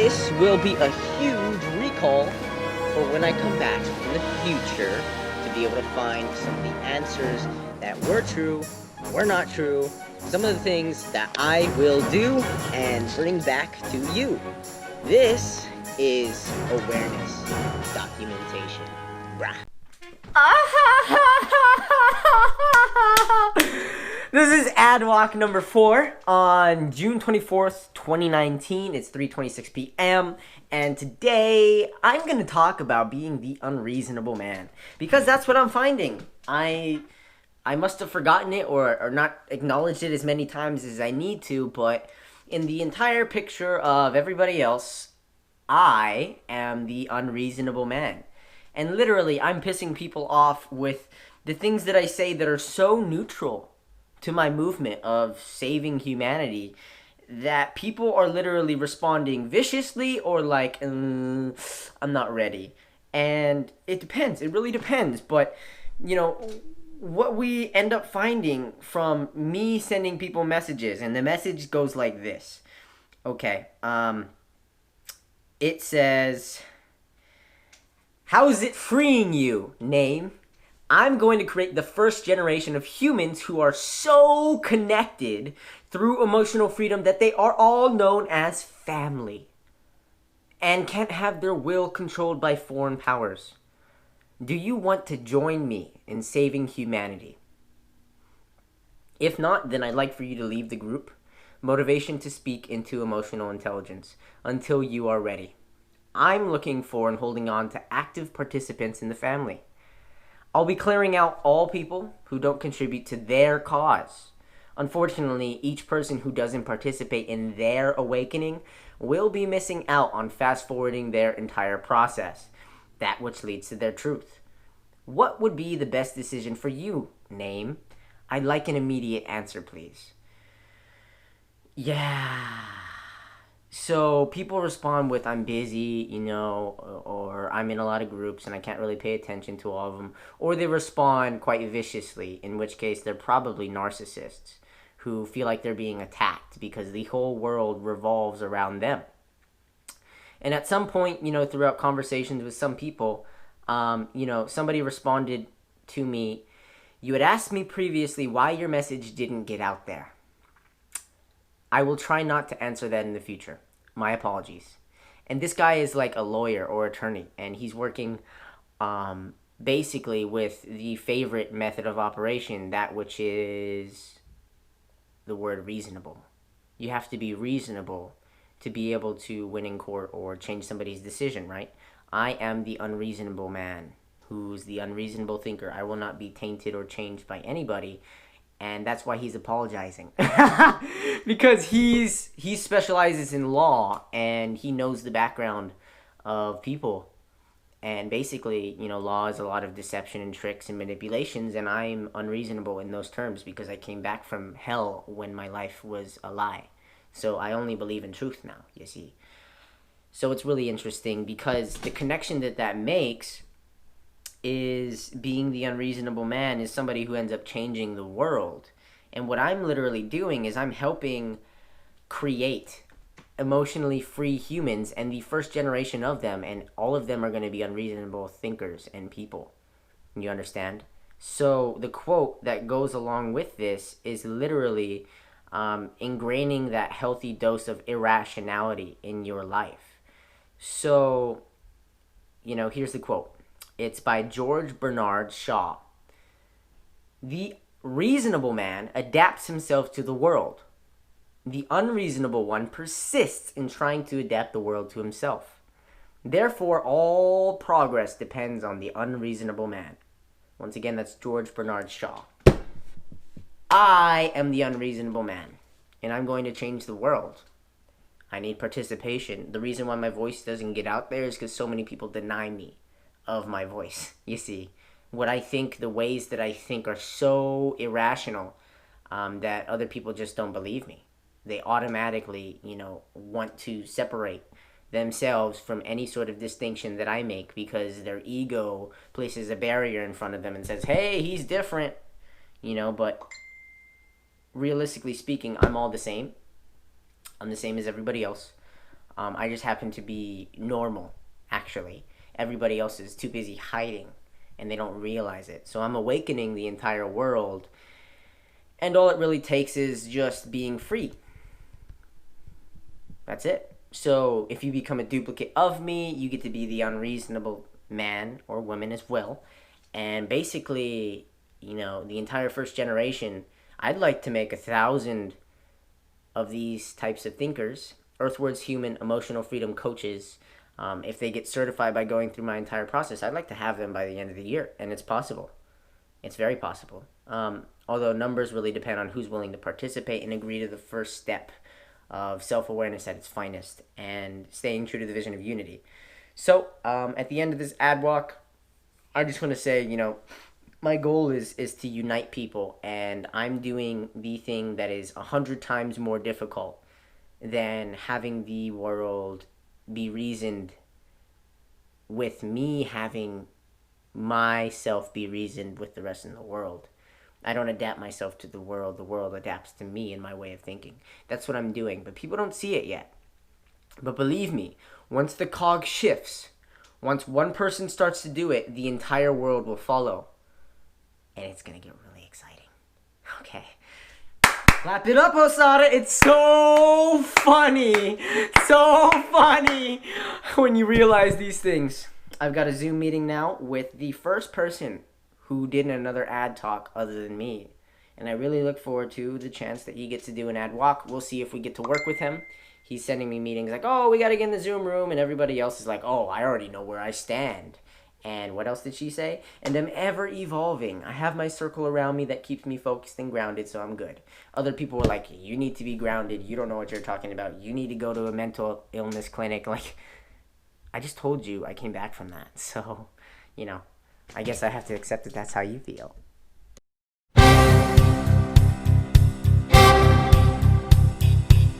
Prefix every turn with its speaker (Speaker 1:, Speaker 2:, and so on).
Speaker 1: this will be a huge recall for when I come back in the future to be able to find some of the answers that were true, were not true, some of the things that I will do and bring back to you. This is awareness documentation. Brah.
Speaker 2: This is Adwalk number 4 on June 24th, 2019. It's 3:26 p.m. And today I'm going to talk about being the unreasonable man. Because that's what I'm finding. I must have forgotten it or not acknowledged it as many times as I need to, but in the entire picture of everybody else, I am the unreasonable man. And literally, I'm pissing people off with the things that I say that are so neutral to my movement of saving humanity that people are literally responding viciously or like, I'm not ready. And it depends. It really depends. But, what we end up finding from me sending people messages, and the message goes like this. Okay. It says, how is it freeing you? Name. I'm going to create the first generation of humans who are so connected through emotional freedom that they are all known as family and can't have their will controlled by foreign powers. Do you want to join me in saving humanity? If not, then I'd like for you to leave the group. Motivation to speak into emotional intelligence until you are ready. I'm looking for and holding on to active participants in the family. I'll be clearing out all people who don't contribute to their cause. Unfortunately, each person who doesn't participate in their awakening will be missing out on fast-forwarding their entire process, that which leads to their truth. What would be the best decision for you? Name. I'd like an immediate answer, please. Yeah. So people respond with, I'm busy, or I'm in a lot of groups and I can't really pay attention to all of them. Or they respond quite viciously, in which case they're probably narcissists who feel like they're being attacked because the whole world revolves around them. And at some point, throughout conversations with some people, somebody responded to me, you had asked me previously why your message didn't get out there. I will try not to answer that in the future. My apologies. And this guy is like a lawyer or attorney, and he's working basically with the favorite method of operation, that which is the word reasonable. You have to be reasonable to be able to win in court or change somebody's decision, right? I am the unreasonable man who's the unreasonable thinker. I will not be tainted or changed by anybody. And that's why he's apologizing. Because he specializes in law and he knows the background of people. And basically, law is a lot of deception and tricks and manipulations, and I'm unreasonable in those terms because I came back from hell when my life was a lie. So I only believe in truth now, you see. So it's really interesting because the connection that makes is being the unreasonable man is somebody who ends up changing the world. And what I'm literally doing is I'm helping create emotionally free humans and the first generation of them, and all of them are going to be unreasonable thinkers and people. You understand? So the quote that goes along with this is literally ingraining that healthy dose of irrationality in your life. So, here's the quote. It's by George Bernard Shaw. The reasonable man adapts himself to the world. The unreasonable one persists in trying to adapt the world to himself. Therefore, all progress depends on the unreasonable man. Once again, that's George Bernard Shaw. I am the unreasonable man, and I'm going to change the world. I need participation. The reason why my voice doesn't get out there is because so many people deny me of my voice. You see, what I think, the ways that I think are so irrational that other people just don't believe me. They automatically, want to separate themselves from any sort of distinction that I make because their ego places a barrier in front of them and says, hey, he's different, but realistically speaking, I'm all the same. I'm the same as everybody else. I just happen to be normal, actually. Everybody else is too busy hiding, and they don't realize it. So I'm awakening the entire world, and all it really takes is just being free. That's it. So if you become a duplicate of me, you get to be the unreasonable man or woman as well. And basically, the entire first generation, I'd like to make 1,000 of these types of thinkers, Earthwords Human Emotional Freedom Coaches. If they get certified by going through my entire process, I'd like to have them by the end of the year. And it's possible. It's very possible. Although numbers really depend on who's willing to participate and agree to the first step of self-awareness at its finest and staying true to the vision of unity. So at the end of this ad walk, I just want to say, my goal is to unite people, and I'm doing the thing that is 100 times more difficult than having the world be reasoned with me having myself be reasoned with the rest of the world. I don't adapt myself to the world adapts to me and my way of thinking. That's what I'm doing, but people don't see it yet. But believe me, once the cog shifts, once one person starts to do it, the entire world will follow. And it's going to get really exciting. Okay. Clap it up, Osada. It's so funny. So funny when you realize these things. I've got a Zoom meeting now with the first person who did another ad talk other than me. And I really look forward to the chance that he gets to do an ad walk. We'll see if we get to work with him. He's sending me meetings like, oh, we got to get in the Zoom room. And everybody else is like, oh, I already know where I stand. And what else did she say? And I'm ever evolving. I have my circle around me that keeps me focused and grounded, so I'm good. Other people were like, you need to be grounded. You don't know what you're talking about. You need to go to a mental illness clinic. Like, I just told you I came back from that. So, I guess I have to accept that that's how you feel.